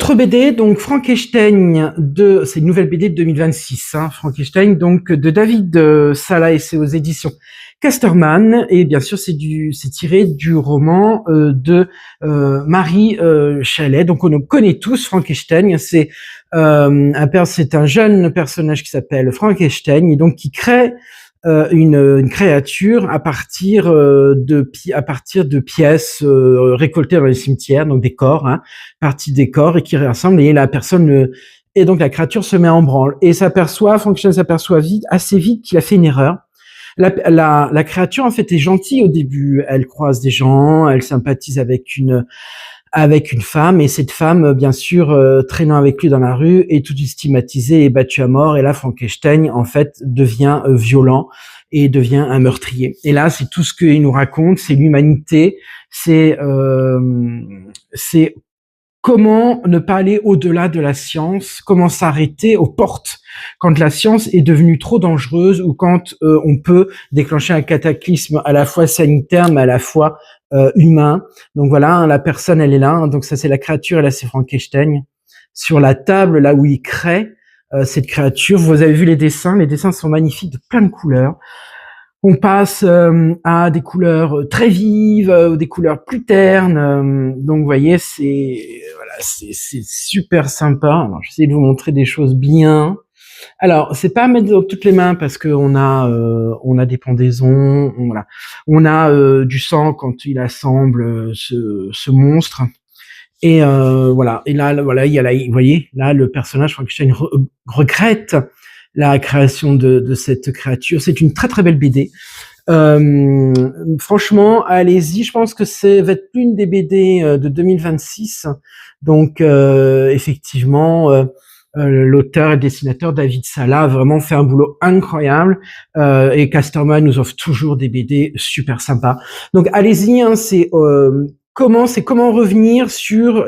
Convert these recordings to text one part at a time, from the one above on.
Autre BD, donc Frankenstein c'est une nouvelle BD de 2026, hein, Frankenstein, donc de David Sala, et c'est aux éditions Casterman, et bien sûr c'est tiré du roman de Marie Chalet. Donc on connaît tous Frankenstein, c'est un jeune personnage qui s'appelle Frankenstein, et donc qui crée une créature à partir de pièces récoltées dans les cimetières, donc des corps, hein, partie des corps, et qui réassemble, et et donc la créature se met en branle et Frankenstein s'aperçoit assez vite qu'il a fait une erreur. La créature en fait est gentille au début, elle croise des gens, elle sympathise avec une femme, et cette femme, bien sûr, traînant avec lui dans la rue, est tout stigmatisée et battue à mort. Et là, Frankenstein, en fait, devient violent et devient un meurtrier. Et là, c'est tout ce qu'il nous raconte, c'est l'humanité, c'est comment ne pas aller au-delà de la science, comment s'arrêter aux portes quand la science est devenue trop dangereuse, ou quand on peut déclencher un cataclysme à la fois sanitaire mais à la fois humain. Donc voilà, hein, la personne elle est là, hein, donc ça c'est la créature, et là c'est Frankenstein sur la table, là où il crée cette créature. Vous avez vu les dessins sont magnifiques, de plein de couleurs. On passe à des couleurs très vives, des couleurs plus ternes. Donc, vous voyez, c'est super sympa. Alors, j'essaie de vous montrer des choses bien. Alors, c'est pas à mettre dans toutes les mains parce que on a des pendaisons. Voilà, on a du sang quand il assemble ce monstre. Et voilà. Et là, voilà, vous voyez, là, le personnage Frankenstein regrette la création de cette créature. C'est une très très belle BD. Franchement, allez-y. Je pense que va être l'une des BD de 2026. Donc, effectivement, l'auteur et le dessinateur David Sala a vraiment fait un boulot incroyable. Et Casterman nous offre toujours des BD super sympas. Donc, allez-y. Hein, comment revenir sur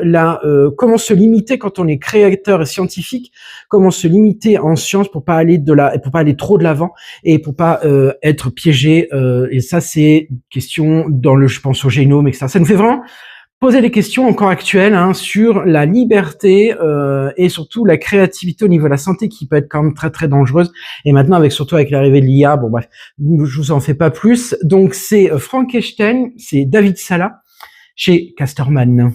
comment se limiter quand on est créateur et scientifique, comment se limiter en science pour pas aller trop de l'avant, et pour pas être piégé, et ça c'est une question je pense au génome, etc. Ça nous fait vraiment poser des questions encore actuelles, hein, sur la liberté et surtout la créativité au niveau de la santé, qui peut être quand même très très dangereuse. Et maintenant, surtout avec l'arrivée de l'IA, bon bref, je vous en fais pas plus. Donc c'est Frankenstein, c'est David Sala chez Casterman.